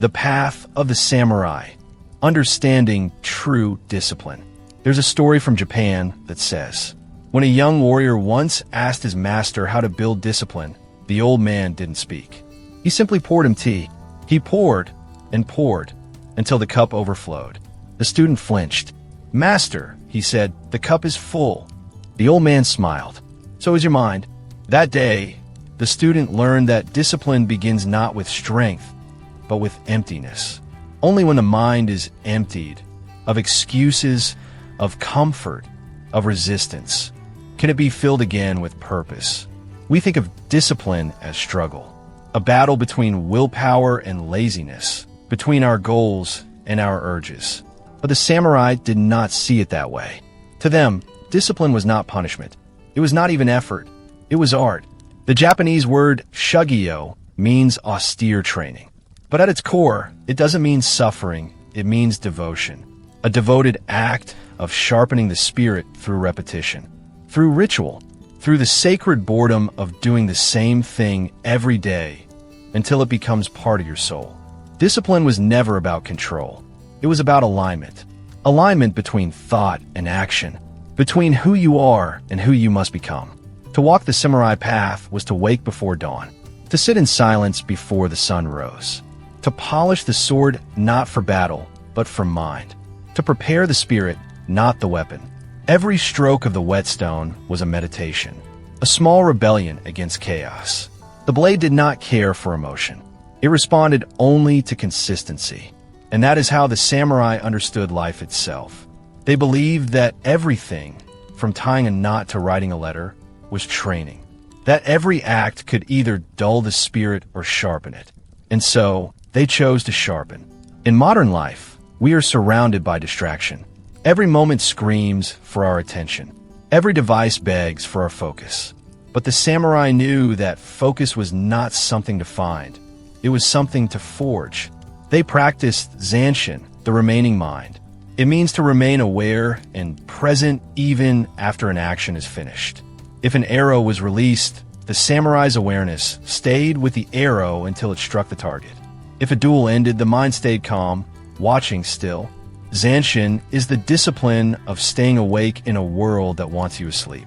The Path of the Samurai, Understanding True Discipline. There's a story from Japan that says, when a young warrior once asked his master how to build discipline, the old man didn't speak. He simply poured him tea. He poured and poured until the cup overflowed. The student flinched. "Master," he said, "the cup is full." The old man smiled. "So is your mind." That day, the student learned that discipline begins not with strength, but with emptiness. Only when the mind is emptied of excuses, of comfort, of resistance, can it be filled again with purpose. We think of discipline as struggle, a battle between willpower and laziness, between our goals and our urges. But the samurai did not see it that way. To them, discipline was not punishment. It was not even effort. It was art. The Japanese word shugyo means austere training. But at its core, it doesn't mean suffering, it means devotion. A devoted act of sharpening the spirit through repetition, through ritual, through the sacred boredom of doing the same thing every day until it becomes part of your soul. Discipline was never about control. It was about alignment. Alignment between thought and action, between who you are and who you must become. To walk the samurai path was to wake before dawn, to sit in silence before the sun rose, to polish the sword not for battle, but for mind, to prepare the spirit, not the weapon. Every stroke of the whetstone was a meditation, a small rebellion against chaos. The blade did not care for emotion. It responded only to consistency. And that is how the samurai understood life itself. They believed that everything, from tying a knot to writing a letter, was training. That every act could either dull the spirit or sharpen it. And so, they chose to sharpen. In modern life, we are surrounded by distraction. Every moment screams for our attention. Every device begs for our focus. But the samurai knew that focus was not something to find. It was something to forge. They practiced zanshin, the remaining mind. It means to remain aware and present even after an action is finished. If an arrow was released, the samurai's awareness stayed with the arrow until it struck the target. If a duel ended, the mind stayed calm, watching still. Zanshin is the discipline of staying awake in a world that wants you asleep.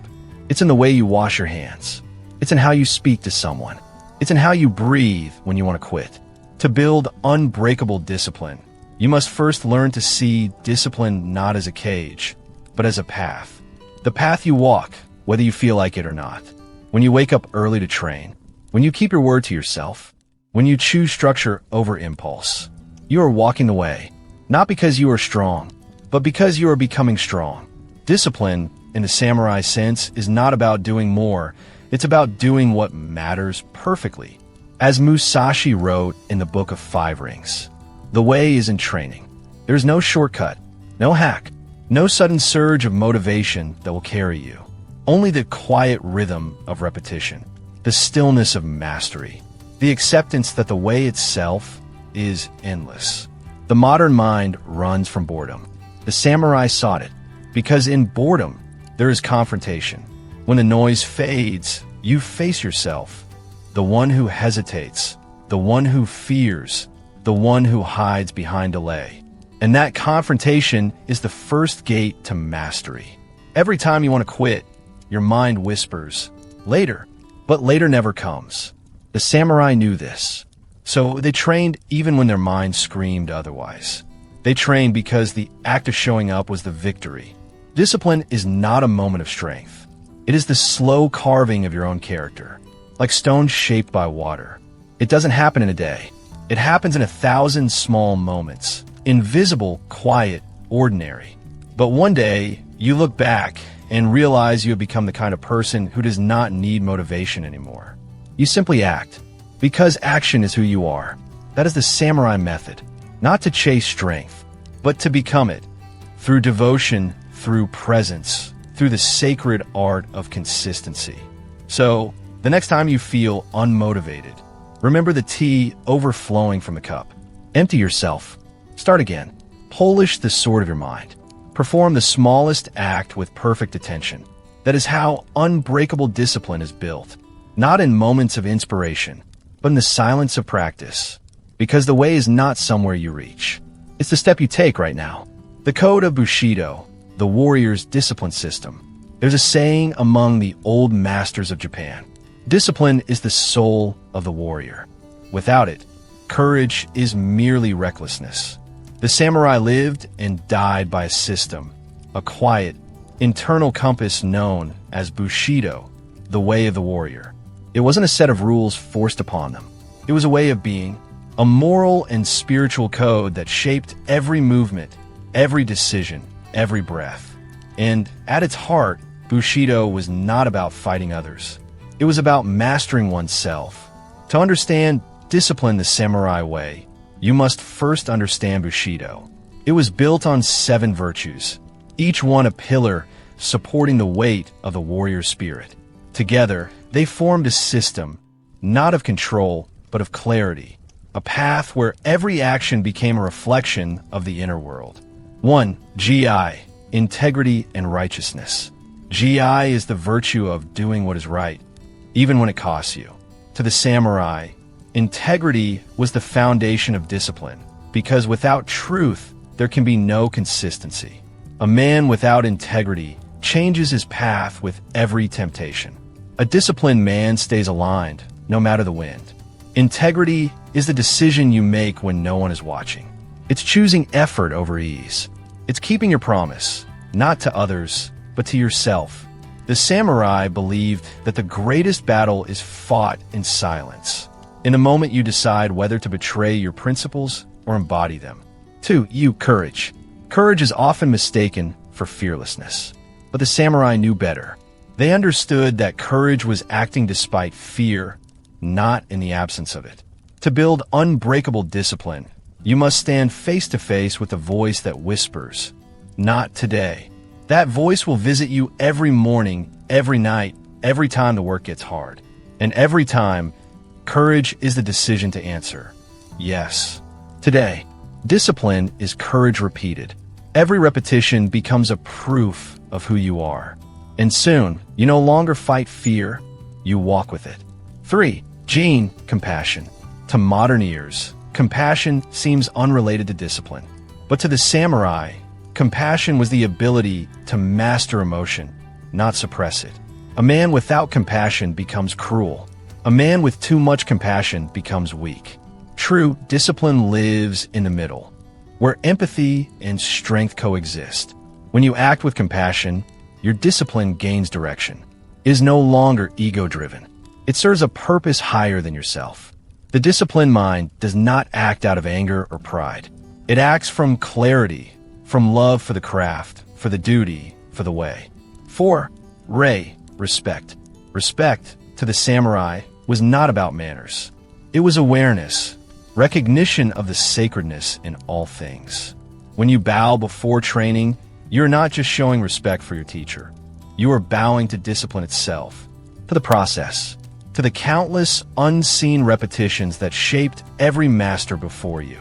It's in the way you wash your hands. It's in how you speak to someone. It's in how you breathe when you want to quit. To build unbreakable discipline, you must first learn to see discipline not as a cage, but as a path. The path you walk, whether you feel like it or not. When you wake up early to train, when you keep your word to yourself, when you choose structure over impulse, you are walking the way, not because you are strong, but because you are becoming strong. Discipline, in the samurai sense, is not about doing more. It's about doing what matters perfectly. As Musashi wrote in the Book of Five Rings, the way is in training. There's no shortcut, no hack, no sudden surge of motivation that will carry you. Only the quiet rhythm of repetition, the stillness of mastery, the acceptance that the way itself is endless. The modern mind runs from boredom. The samurai sought it, because in boredom, there is confrontation. When the noise fades, you face yourself, the one who hesitates, the one who fears, the one who hides behind delay. And that confrontation is the first gate to mastery. Every time you want to quit, your mind whispers, later, but later never comes. The samurai knew this. So they trained even when their mind screamed otherwise. They trained because the act of showing up was the victory. Discipline is not a moment of strength. It is the slow carving of your own character, like stones shaped by water. It doesn't happen in a day. It happens in 1,000 small moments, invisible, quiet, ordinary. But one day, you look back and realize you have become the kind of person who does not need motivation anymore. You simply act, because action is who you are. That is the samurai method, not to chase strength, but to become it, through devotion, through presence, through the sacred art of consistency. So, the next time you feel unmotivated, remember the tea overflowing from the cup. Empty yourself. Start again. Polish the sword of your mind. Perform the smallest act with perfect attention. That is how unbreakable discipline is built. Not in moments of inspiration, but in the silence of practice. Because the way is not somewhere you reach. It's the step you take right now. The code of Bushido, the warrior's discipline system. There's a saying among the old masters of Japan. Discipline is the soul of the warrior. Without it, courage is merely recklessness. The samurai lived and died by a system, a quiet, internal compass known as Bushido, the way of the warrior. It wasn't a set of rules forced upon them. It was a way of being, a moral and spiritual code that shaped every movement, every decision, every breath. And at its heart, Bushido was not about fighting others. It was about mastering oneself. To understand discipline the samurai way, you must first understand Bushido. It was built on 7 virtues, each one a pillar supporting the weight of the warrior spirit. Together, they formed a system, not of control, but of clarity, a path where every action became a reflection of the inner world. 1. GI, integrity and righteousness. GI is the virtue of doing what is right, even when it costs you. To the samurai, integrity was the foundation of discipline, because without truth, there can be no consistency. A man without integrity changes his path with every temptation. A disciplined man stays aligned, no matter the wind. Integrity is the decision you make when no one is watching. It's choosing effort over ease. It's keeping your promise, not to others, but to yourself. The samurai believed that the greatest battle is fought in silence. In a moment you decide whether to betray your principles or embody them. 2. Courage. Courage is often mistaken for fearlessness. But the samurai knew better. They understood that courage was acting despite fear, not in the absence of it. To build unbreakable discipline, you must stand face to face with a voice that whispers, "Not today." That voice will visit you every morning, every night, every time the work gets hard. And every time, courage is the decision to answer, "Yes." Today, discipline is courage repeated. Every repetition becomes a proof of who you are. And soon, you no longer fight fear, you walk with it. 3. Compassion. To modern ears, compassion seems unrelated to discipline. But to the samurai, compassion was the ability to master emotion, not suppress it. A man without compassion becomes cruel. A man with too much compassion becomes weak. True discipline lives in the middle, where empathy and strength coexist. When you act with compassion, your discipline gains direction. It is no longer ego-driven. It serves a purpose higher than yourself. The disciplined mind does not act out of anger or pride. It acts from clarity, from love for the craft, for the duty, for the way. 4. Respect. Respect, to the samurai, was not about manners. It was awareness, recognition of the sacredness in all things. When you bow before training, you're not just showing respect for your teacher. You are bowing to discipline itself, to the process, to the countless unseen repetitions that shaped every master before you.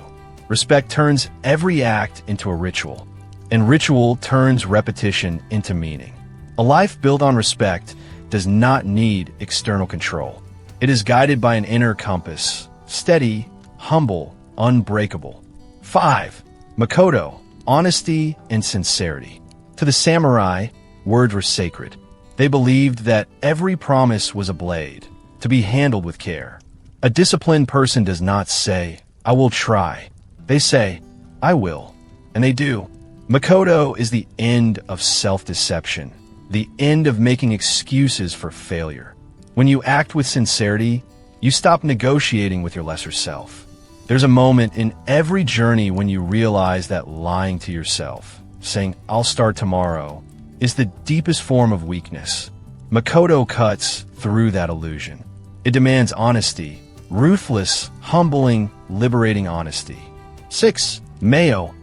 Respect turns every act into a ritual, and ritual turns repetition into meaning. A life built on respect does not need external control. It is guided by an inner compass, steady, humble, unbreakable. 5. Makoto. Honesty and sincerity. To the samurai, words were sacred. They believed that every promise was a blade, to be handled with care. A disciplined person does not say, "I will try." They say, "I will." And they do. Makoto is the end of self-deception, the end of making excuses for failure. When you act with sincerity, you stop negotiating with your lesser self. There's a moment in every journey when you realize that lying to yourself, saying, "I'll start tomorrow," is the deepest form of weakness. Makoto cuts through that illusion. It demands honesty, ruthless, humbling, liberating honesty. 6.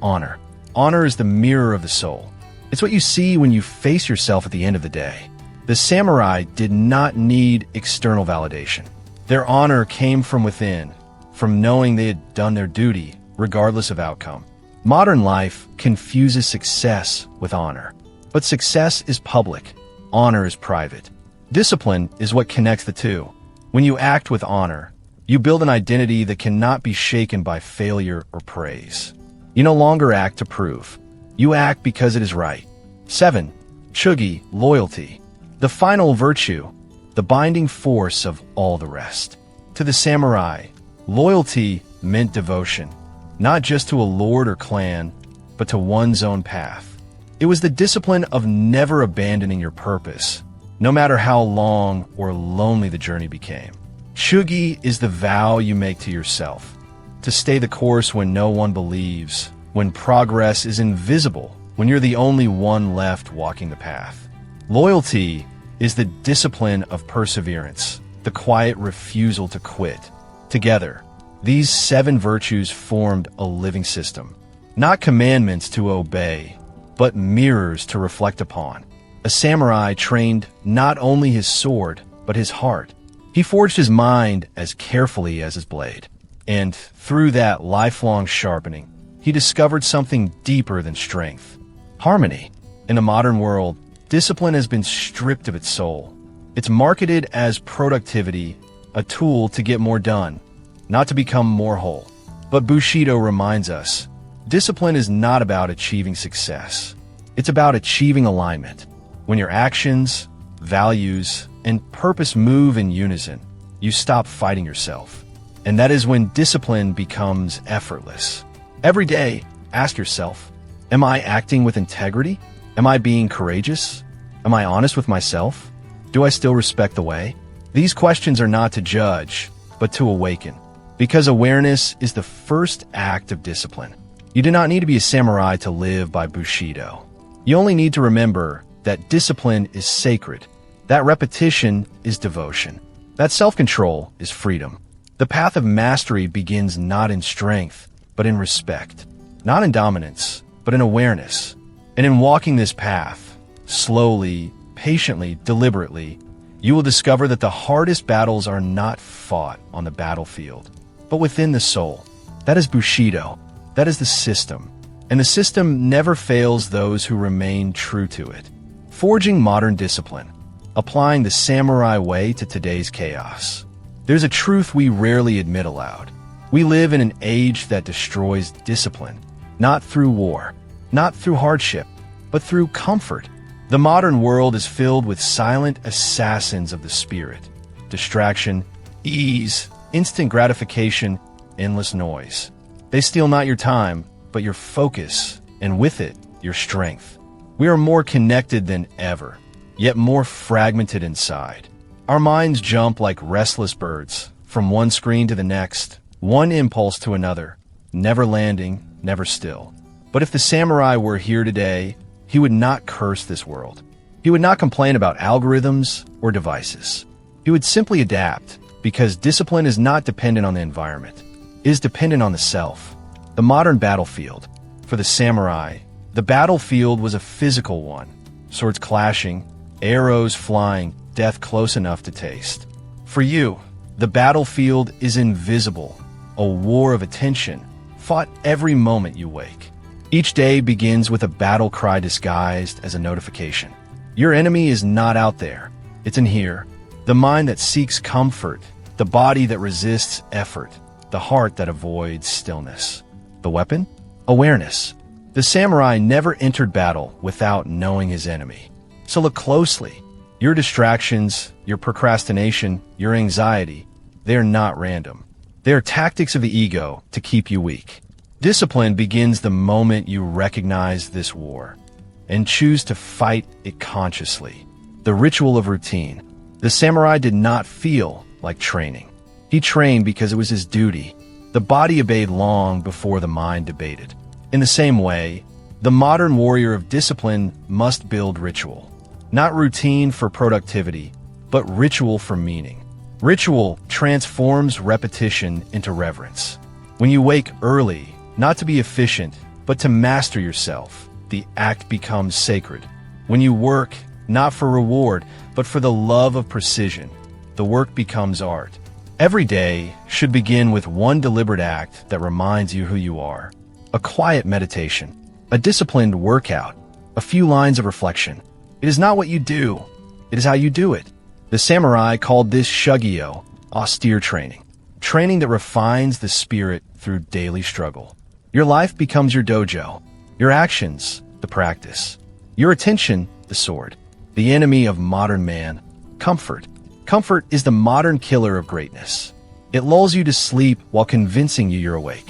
Honor. Honor is the mirror of the soul. It's what you see when you face yourself at the end of the day. The samurai did not need external validation. Their honor came from within, from knowing they had done their duty, regardless of outcome. Modern life confuses success with honor. But success is public. Honor is private. Discipline is what connects the two. When you act with honor, You build an identity that cannot be shaken by failure or praise. You no longer act to prove. You act because it is right. 7. Chugi, loyalty. The final virtue, the binding force of all the rest. To the samurai, loyalty meant devotion, not just to a lord or clan, but to one's own path. It was the discipline of never abandoning your purpose, no matter how long or lonely the journey became. Chugi is the vow you make to yourself, to stay the course when no one believes, when progress is invisible, when you're the only one left walking the path. Loyalty is the discipline of perseverance, the quiet refusal to quit. Together, these 7 virtues formed a living system, not commandments to obey, but mirrors to reflect upon. A samurai trained not only his sword, but his heart. He forged his mind as carefully as his blade. And through that lifelong sharpening, he discovered something deeper than strength: harmony. In the modern world, discipline has been stripped of its soul. It's marketed as productivity, a tool to get more done, not to become more whole. But Bushido reminds us, discipline is not about achieving success. It's about achieving alignment. When your actions, values, and purpose move in unison, you stop fighting yourself. And that is when discipline becomes effortless. Every day, ask yourself, am I acting with integrity? Am I being courageous? Am I honest with myself? Do I still respect the way? These questions are not to judge, but to awaken. Because awareness is the first act of discipline. You do not need to be a samurai to live by Bushido. You only need to remember that discipline is sacred. That repetition is devotion. That self-control is freedom. The path of mastery begins not in strength, but in respect. Not in dominance, but in awareness. And in walking this path, slowly, patiently, deliberately, you will discover that the hardest battles are not fought on the battlefield, but within the soul. That is Bushido. That is the system. And the system never fails those who remain true to it. Forging modern discipline. Applying the samurai way to today's chaos. There's a truth we rarely admit aloud. We live in an age that destroys discipline, not through war, not through hardship, but through comfort. The modern world is filled with silent assassins of the spirit. Distraction, ease, instant gratification, endless noise. They steal not your time, but your focus, and with it, your strength. We are more connected than ever, yet more fragmented inside. Our minds jump like restless birds, from one screen to the next, one impulse to another, never landing, never still. But if the samurai were here today, he would not curse this world. He would not complain about algorithms or devices. He would simply adapt, because discipline is not dependent on the environment. It is dependent on the self. The modern battlefield. For the samurai, the battlefield was a physical one. Swords clashing, arrows flying, death close enough to taste. For you, the battlefield is invisible, a war of attention, fought every moment you wake. Each day begins with a battle cry disguised as a notification. Your enemy is not out there, it's in here. The mind that seeks comfort, the body that resists effort, the heart that avoids stillness. The weapon? Awareness. The samurai never entered battle without knowing his enemy. So look closely. Your distractions, your procrastination, your anxiety, they are not random. They are tactics of the ego to keep you weak. Discipline begins the moment you recognize this war and choose to fight it consciously. The ritual of routine. The samurai did not feel like training. He trained because it was his duty. The body obeyed long before the mind debated. In the same way, the modern warrior of discipline must build ritual. Not routine for productivity, but ritual for meaning. Ritual transforms repetition into reverence. When you wake early, not to be efficient, but to master yourself, the act becomes sacred. When you work, not for reward, but for the love of precision, the work becomes art. Every day should begin with one deliberate act that reminds you who you are. A quiet meditation, a disciplined workout, a few lines of reflection. It is not what you do, it is how you do it. The samurai called this shugyo, austere training. training that refines the spirit through daily struggle. Your life becomes your dojo, your actions, the practice, your attention, the sword. The enemy of modern man, comfort. Comfort is the modern killer of greatness. It lulls you to sleep while convincing you you're awake.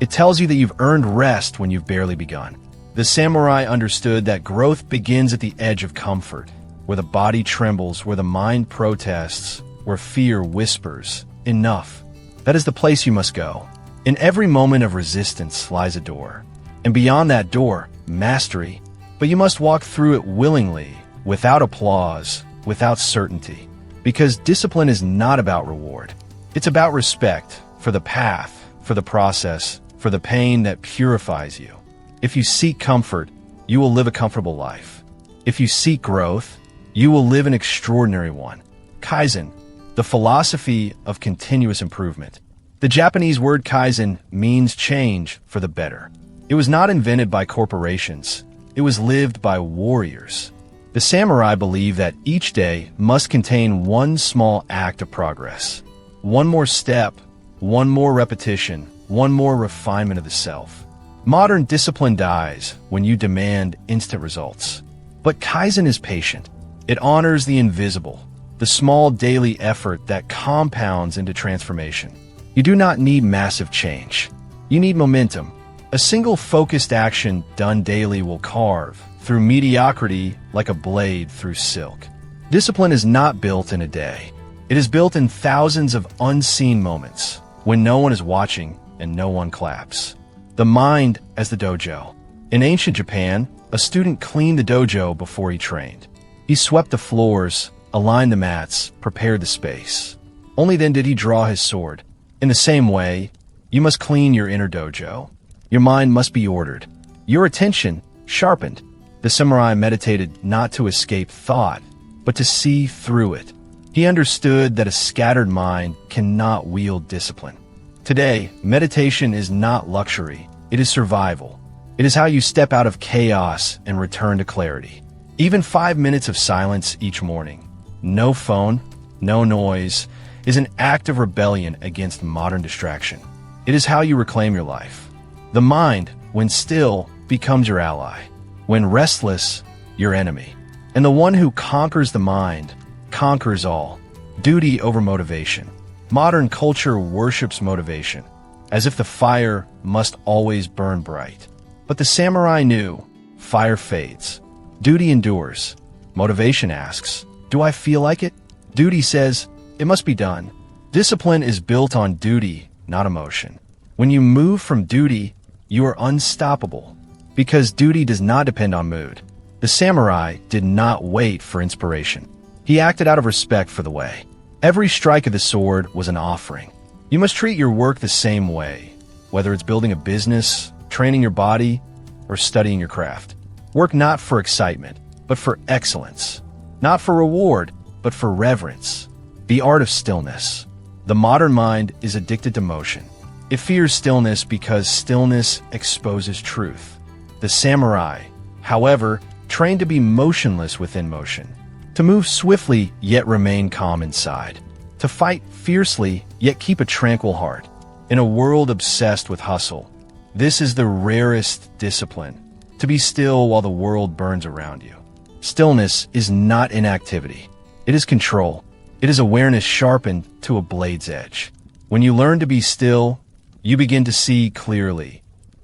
It tells you that you've earned rest when you've barely begun. The samurai understood that growth begins at the edge of comfort, where the body trembles, where the mind protests, where fear whispers, enough. That is the place you must go. In every moment of resistance lies a door. And beyond that door, mastery. But you must walk through it willingly, without applause, without certainty. Because discipline is not about reward. It's about respect for the path, for the process, for the pain that purifies you. If you seek comfort, you will live a comfortable life. If you seek growth, you will live an extraordinary one. Kaizen, the philosophy of continuous improvement. The Japanese word Kaizen means change for the better. It was not invented by corporations. It was lived by warriors. The samurai believed that each day must contain one small act of progress. One more step, one more repetition, one more refinement of the self. Modern discipline dies when you demand instant results. But Kaizen is patient. It honors the invisible, the small daily effort that compounds into transformation. You do not need massive change. You need momentum. A single focused action done daily will carve through mediocrity like a blade through silk. Discipline is not built in a day. It is built in thousands of unseen moments when no one is watching and no one claps. The mind as the dojo. In ancient Japan, a student cleaned the dojo before he trained. He swept the floors, aligned the mats, prepared the space. Only then did he draw his sword. In the same way, you must clean your inner dojo. Your mind must be ordered. Your attention sharpened. The samurai meditated not to escape thought, but to see through it. He understood that a scattered mind cannot wield discipline. Today, meditation is not luxury. It is survival. It is how you step out of chaos and return to clarity. Even 5 minutes of silence each morning, no phone, no noise, is an act of rebellion against modern distraction. It is how you reclaim your life. The mind, when still, becomes your ally. When restless, your enemy. And the one who conquers the mind conquers all. Duty over motivation. Modern culture worships motivation, as if the fire must always burn bright. But the samurai knew, fire fades. Duty endures. Motivation asks, do I feel like it? Duty says, it must be done. Discipline is built on duty, not emotion. When you move from duty, you are unstoppable, because duty does not depend on mood. The samurai did not wait for inspiration. He acted out of respect for the way. Every strike of the sword was an offering. You must treat your work the same way, whether it's building a business, training your body, or studying your craft. Work not for excitement, but for excellence. Not for reward, but for reverence. The art of stillness. The modern mind is addicted to motion. It fears stillness because stillness exposes truth. The samurai, however, trained to be motionless within motion. To move swiftly, yet remain calm inside. To fight fiercely, yet keep a tranquil heart. In a world obsessed with hustle, this is the rarest discipline. To be still while the world burns around you. Stillness is not inactivity. It is control. It is awareness sharpened to a blade's edge. When you learn to be still, you begin to see clearly.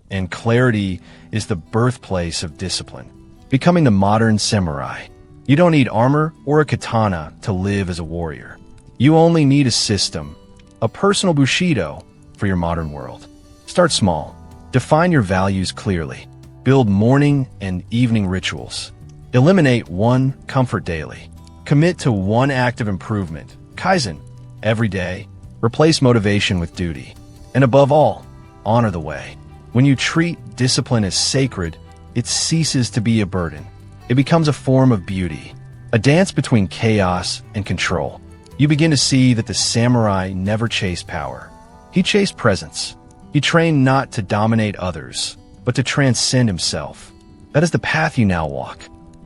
And clarity is the birthplace of discipline. Becoming the modern samurai. You don't need armor or a katana to live as a warrior. You only need a system, a personal Bushido for your modern world. Start small. Define your values clearly. Build morning and evening rituals. Eliminate one comfort daily. Commit to one act of improvement, Kaizen, every day. Replace motivation with duty. And above all, honor the way. When you treat discipline as sacred, it ceases to be a burden. It becomes a form of beauty, a dance between chaos and control. You begin to see that the samurai never chased power. He chased presence. He trained not to dominate others, but to transcend himself. That is the path you now walk.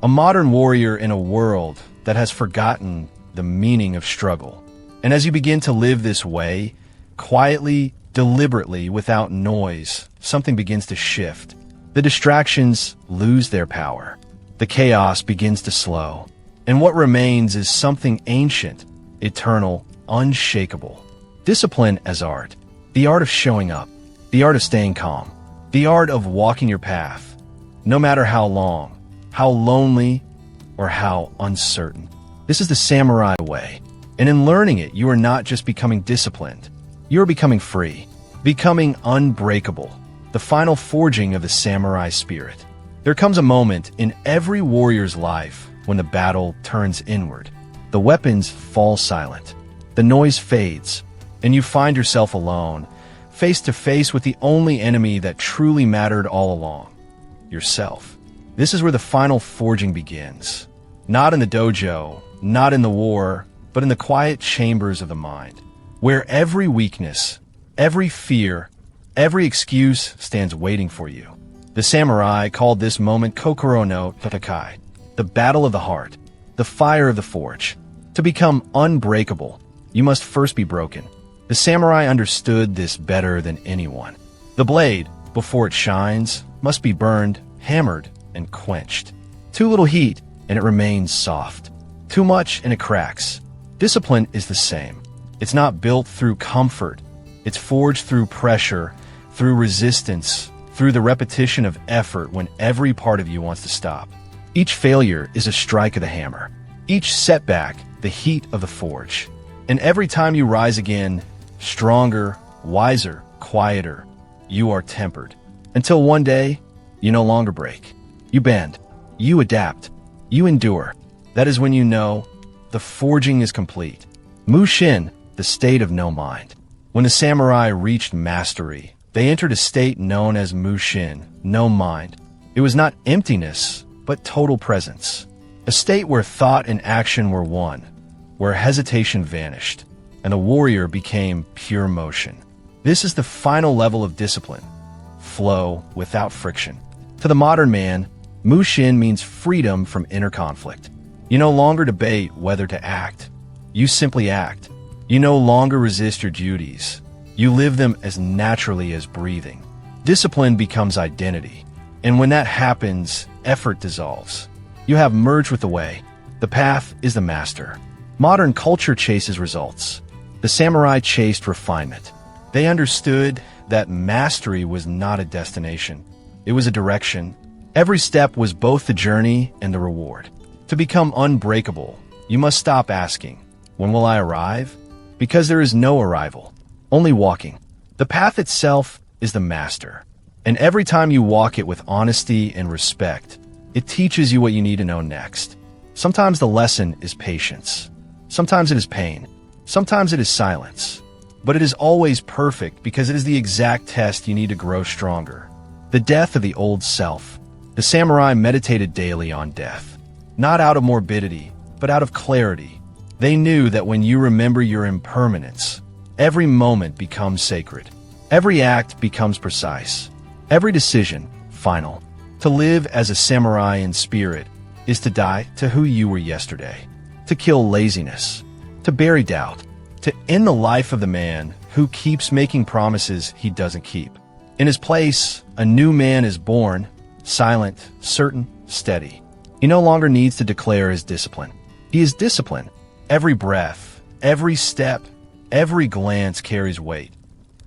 A modern warrior in a world that has forgotten the meaning of struggle. And as you begin to live this way, quietly, deliberately, without noise, something begins to shift. The distractions lose their power. The chaos begins to slow. And what remains is something ancient, eternal, unshakable. Discipline as art. The art of showing up. The art of staying calm. The art of walking your path. No matter how long, how lonely, or how uncertain. This is the samurai way. And in learning it, you are not just becoming disciplined. You are becoming free. Becoming unbreakable. The final forging of the samurai spirit. There comes a moment in every warrior's life when the battle turns inward. The weapons fall silent. The noise fades. And you find yourself alone, face to face with the only enemy that truly mattered all along. Yourself. This is where the final forging begins. Not in the dojo, not in the war, but in the quiet chambers of the mind, where every weakness, every fear, every excuse stands waiting for you. The samurai called this moment Kokoro no Tatakai, the battle of the heart, the fire of the forge. To become unbreakable, you must first be broken. The samurai understood this better than anyone. The blade, before it shines, must be burned, hammered, and quenched. Too little heat, and it remains soft. Too much, and it cracks. Discipline is the same. It's not built through comfort. It's forged through pressure, through resistance, through the repetition of effort when every part of you wants to stop. Each failure is a strike of the hammer. Each setback, the heat of the forge. And every time you rise again, stronger, wiser, quieter, you are tempered. Until one day, you no longer break. You bend. You adapt. You endure. That is when you know the forging is complete. Mushin, the state of no mind. When the samurai reached mastery, they entered a state known as Mushin, no mind. It was not emptiness, but total presence. A state where thought and action were one, where hesitation vanished, and the warrior became pure motion. This is the final level of discipline. Flow without friction. To the modern man, Mushin means freedom from inner conflict. You no longer debate whether to act. You simply act. You no longer resist your duties. You live them as naturally as breathing. Discipline becomes identity. And when that happens, effort dissolves. You have merged with the way. The path is the master. Modern culture chases results. The samurai chased refinement. They understood that mastery was not a destination. It was a direction. Every step was both the journey and the reward. To become unbreakable, you must stop asking, "When will I arrive?" Because there is no arrival, only walking. The path itself is the master. And every time you walk it with honesty and respect, it teaches you what you need to know next. Sometimes the lesson is patience. Sometimes it is pain. Sometimes it is silence. But it is always perfect because it is the exact test you need to grow stronger. The death of the old self. The samurai meditated daily on death. Not out of morbidity, but out of clarity. They knew that when you remember your impermanence, every moment becomes sacred. Every act becomes precise. Every decision, final. To live as a samurai in spirit is to die to who you were yesterday. To kill laziness. To bury doubt. To end the life of the man who keeps making promises he doesn't keep. In his place, a new man is born, silent, certain, steady. He no longer needs to declare his discipline. He is disciplined. Every breath, every step, every glance carries weight.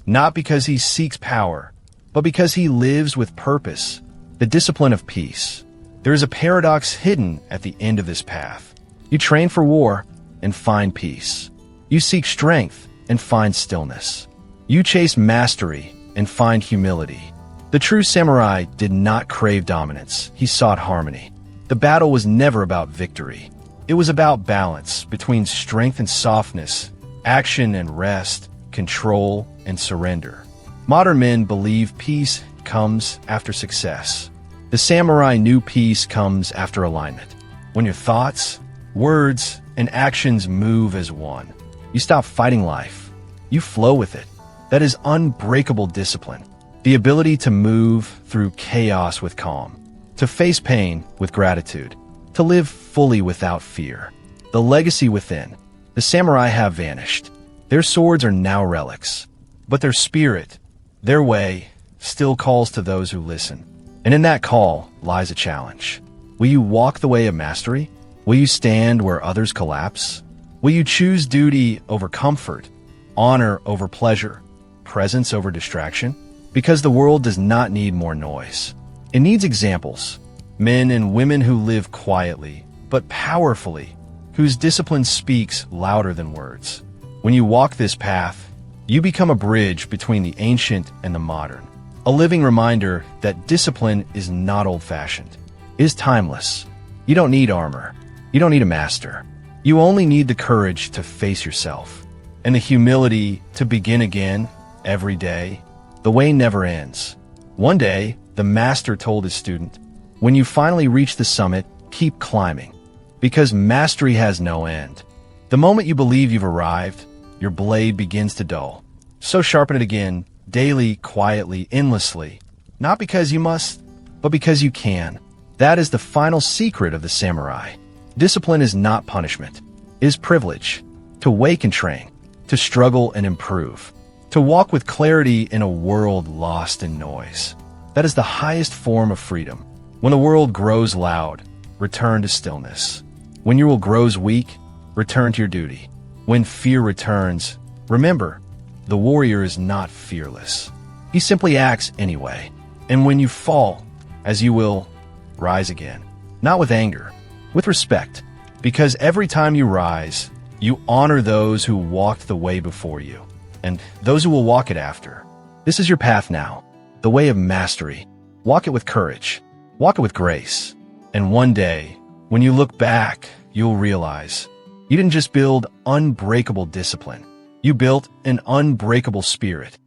Not because he seeks power, but because he lives with purpose, the discipline of peace. There is a paradox hidden at the end of this path. You train for war and find peace. You seek strength and find stillness. You chase mastery and find humility. The true samurai did not crave dominance. He sought harmony. The battle was never about victory. It was about balance between strength and softness, action and rest, control and surrender. Modern men believe peace comes after success. The samurai knew peace comes after alignment. When your thoughts, words, and actions move as one, you stop fighting life. You flow with it. That is unbreakable discipline. The ability to move through chaos with calm, to face pain with gratitude, to live fully without fear. The legacy within. The samurai have vanished. Their swords are now relics. But their spirit, their way, still calls to those who listen. And in that call lies a challenge. Will you walk the way of mastery? Will you stand where others collapse? Will you choose duty over comfort, honor over pleasure, presence over distraction? Because the world does not need more noise. It needs examples, men and women who live quietly, but powerfully, whose discipline speaks louder than words. When you walk this path, you become a bridge between the ancient and the modern, a living reminder that discipline is not old-fashioned. It is timeless. You don't need armor. You don't need a master. You only need the courage to face yourself and the humility to begin again every day. The way never ends. One day, the master told his student, "When you finally reach the summit, keep climbing, because mastery has no end." The moment you believe you've arrived, your blade begins to dull. So sharpen it again, daily, quietly, endlessly, not because you must, but because you can. That is the final secret of the samurai. Discipline is not punishment. It is privilege. To wake and train, to struggle and improve, to walk with clarity in a world lost in noise. That is the highest form of freedom. When the world grows loud, return to stillness. When your will grows weak, return to your duty. When fear returns, remember, the warrior is not fearless. He simply acts anyway. And when you fall, as you will, rise again. Not with anger, with respect. Because every time you rise, you honor those who walked the way before you, and those who will walk it after. This is your path now, the way of mastery. Walk it with courage. Walk it with grace. And one day, when you look back, you'll realize you didn't just build unbreakable discipline. You built an unbreakable spirit.